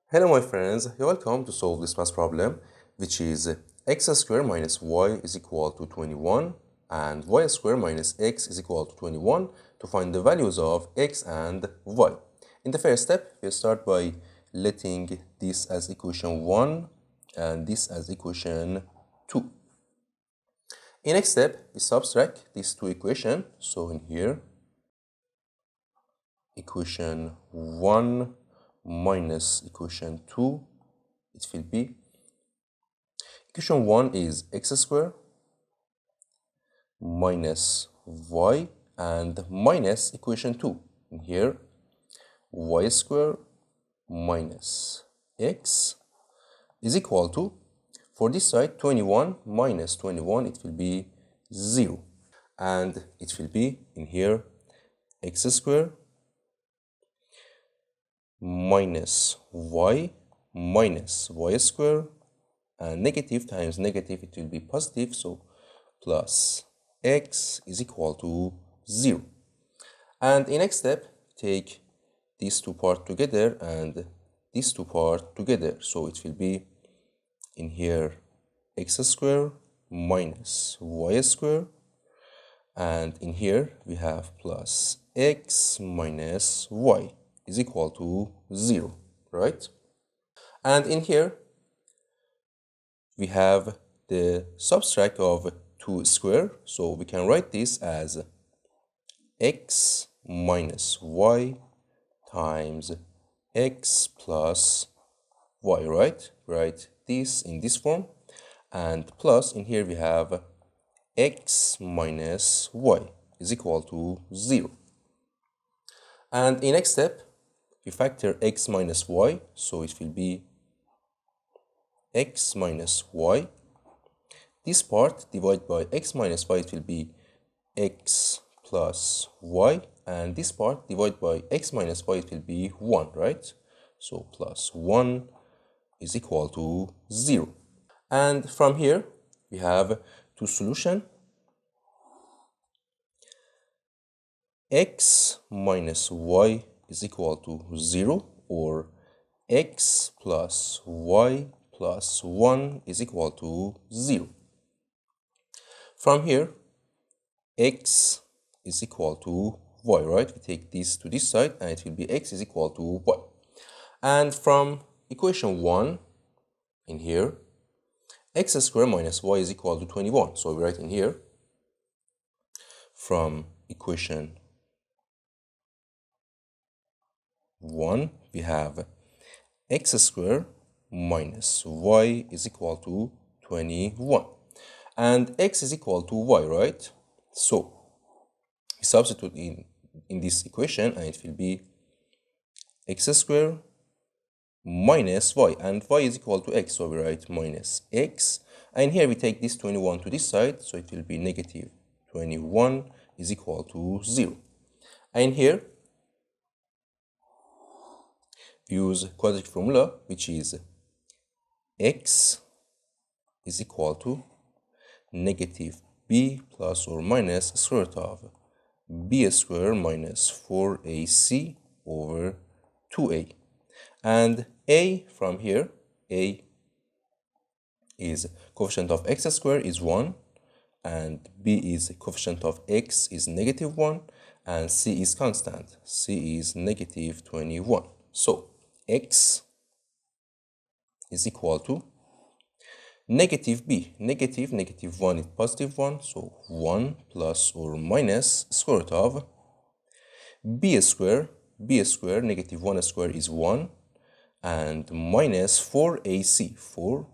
Hello my friends, you're welcome to solve this math problem, which is x squared minus y is equal to 21 and y squared minus x is equal to 21 to find the values of x and y. In the first step, we start by letting this as equation 1 and this as equation 2. In next step, we subtract these two equations. So in here, equation 1 minus equation 2, it will be equation 1 is x squared minus y and minus equation 2. In here, y squared minus x is equal to, for this side, 21 minus 21, it will be 0. And it will be, in here, x squared minus y squared, and negative times negative, it will be positive, so plus x is equal to 0. And in next step, take these two parts together and these two parts together, so it will be in here x squared minus y squared, and in here we have plus x minus y is equal to 0, right? And in here we have the subtract of 2 square, so we can write this as x minus y times x plus y, right? Write this in this form, and plus in here we have x minus y is equal to 0. And in next step, we factor x minus y, so it will be x minus y. This part divided by x minus y, it will be x plus y, and this part divided by x minus y, it will be 1, right? So plus 1 is equal to 0. And from here, we have two solutions. X minus y is equal to 0, or x plus y plus 1 is equal to 0. From here, x is equal to y, right? We take this to this side and it will be x is equal to y. And from equation 1 in here, x squared minus y is equal to 21. So we write in here, from equation 1, we have x squared minus y is equal to 21. And x is equal to y, right? So we substitute in this equation and it will be x squared minus y, and y is equal to x, so we write minus x. And here we take this 21 to this side, so it will be negative 21 is equal to 0. And here we use quadratic formula, which is x is equal to negative b plus or minus square root of b squared minus 4ac over 2a. And a from here, a is coefficient of x squared is 1, and b is coefficient of x is negative 1, and c is constant, c is negative 21. So x is equal to negative b, negative 1 is positive 1, so 1 plus or minus square root of b squared, negative 1 squared is 1, and minus 4ac, 4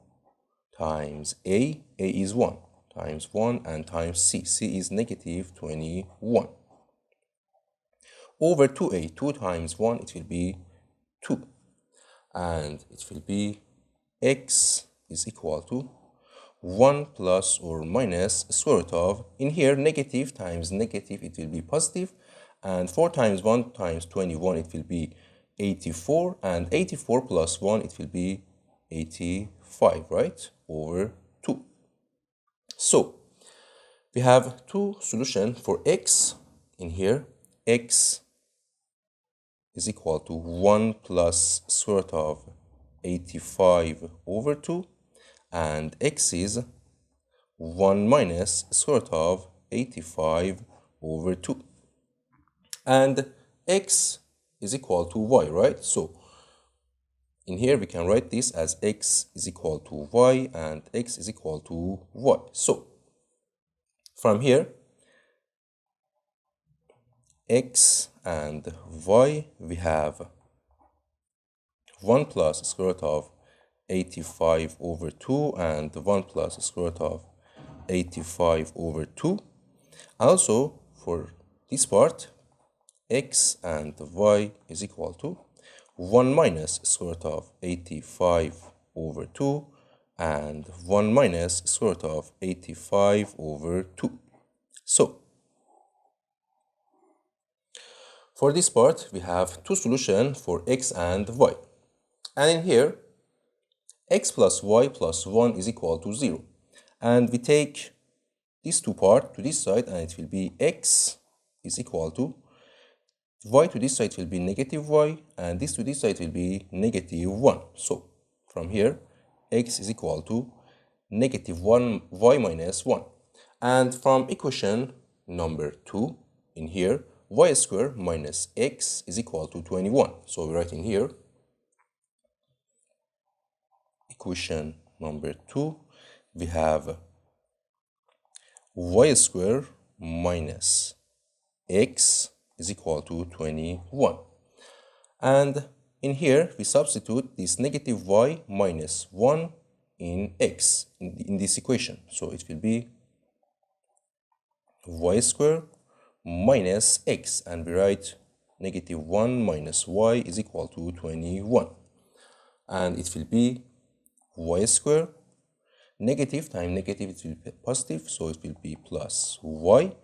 times a is 1, times 1, and times c is negative 21, over 2a, 2 times 1, it will be 2, and it will be x is equal to 1 plus or minus square root of, in here, negative times negative, it will be positive, and 4 times 1 times 21, it will be 84, and 84 plus 1, it will be 85, right, over 2. So we have two solutions for x. In here, x is equal to 1 plus square root of 85 over 2, and x is 1 minus square root of 85 over 2. And x is equal to y, right? So in here we can write this as x is equal to y and x is equal to y. So from here, x and y, we have 1 plus square root of 85 over 2 and 1 plus square root of 85 over 2. Also, for this part, x and y is equal to 1 minus square root of 85 over 2 and 1 minus square root of 85 over 2. So, for this part, we have two solutions for x and y. And in here, x plus y plus 1 is equal to 0. And we take these two parts to this side, and it will be x is equal to y to this side will be negative y, and this to this side will be negative 1. So from here, x is equal to negative 1 y minus 1. And from equation number 2, in here, y squared minus x is equal to 21. So we write in here, equation number 2, we have y squared minus x is equal to 21. And in here, we substitute this negative y minus 1 in x in this equation. So it will be y squared minus x, and we write negative 1 minus y is equal to 21. And it will be y squared, negative times negative, it will be positive, so it will be plus y.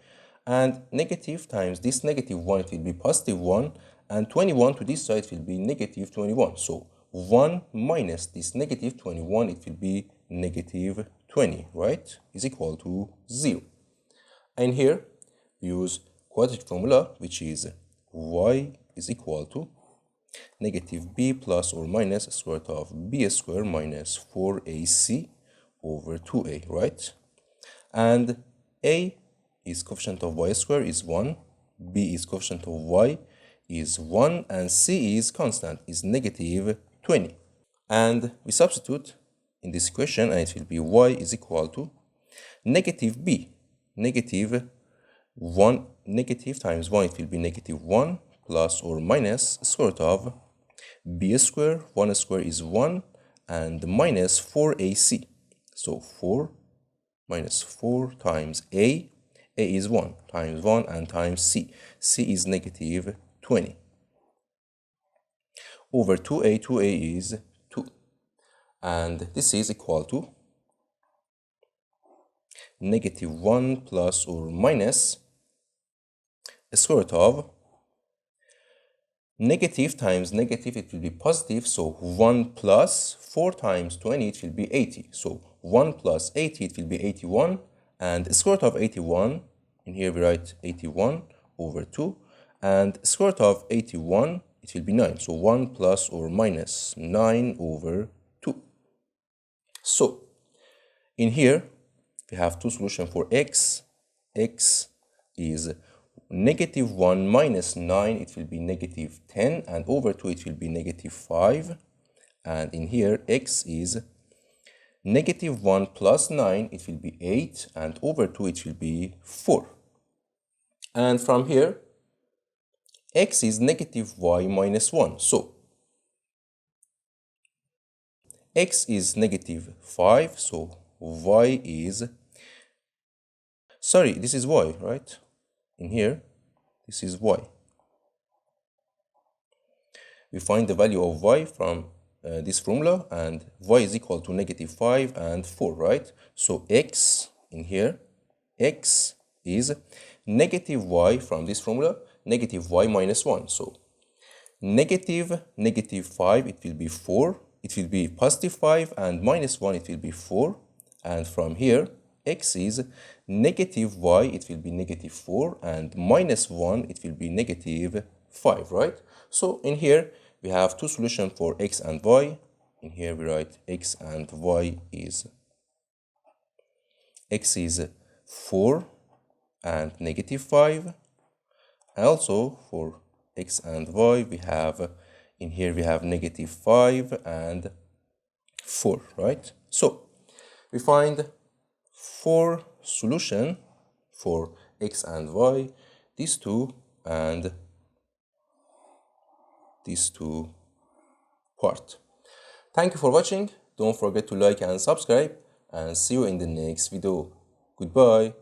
And negative times this negative 1, it will be positive 1, and 21 to this side will be negative 21. So 1 minus this negative 21, it will be negative 20, right? Is equal to 0. And here, we use quadratic formula, which is y is equal to negative b plus or minus square root of b squared minus 4ac over 2a, right? And a is coefficient of y squared is 1, b is coefficient of y is 1, and c is constant, is negative 20. And we substitute in this equation, and it will be y is equal to negative b, negative 1, negative times 1, it will be negative 1 plus or minus square root of b squared, 1 squared is 1, and minus 4ac. So 4 minus 4 times a is 1 times 1 and times c. c is negative 20. Over 2a is 2. And this is equal to negative 1 plus or minus square root of negative times negative, it will be positive, so 1 plus 4 times 20, it will be 80. So 1 plus 80, it will be 81, and square root of 81, in here we write 81 over 2, and square root of 81, it will be 9. So 1 plus or minus 9 over 2. So in here, we have two solutions for x. X is negative 1 minus 9, it will be negative 10, and over 2, it will be negative 5. And in here, x is negative 1 plus 9, it will be 8, and over 2, it will be 4. And from here, x is negative y minus 1. So x is negative 5, so y is, sorry, this is y, right? In here, this is y. We find the value of y from this formula, and y is equal to negative 5 and 4, right? So x in here, x is negative y from this formula, negative y minus 1. So negative 5, it will be 4. It will be positive 5, and minus 1, it will be 4. And from here, x is negative y, it will be negative 4, and minus 1, it will be negative 5, right? So in here, we have two solutions for x and y. In here we write x and y is x is 4 and -5. Also for x and y we have in here we have -5 and 4, right? So we find 4 solution for x and y, these two and these two part. Thank you for watching. Don't forget to like and subscribe, and see you in the next video. Goodbye.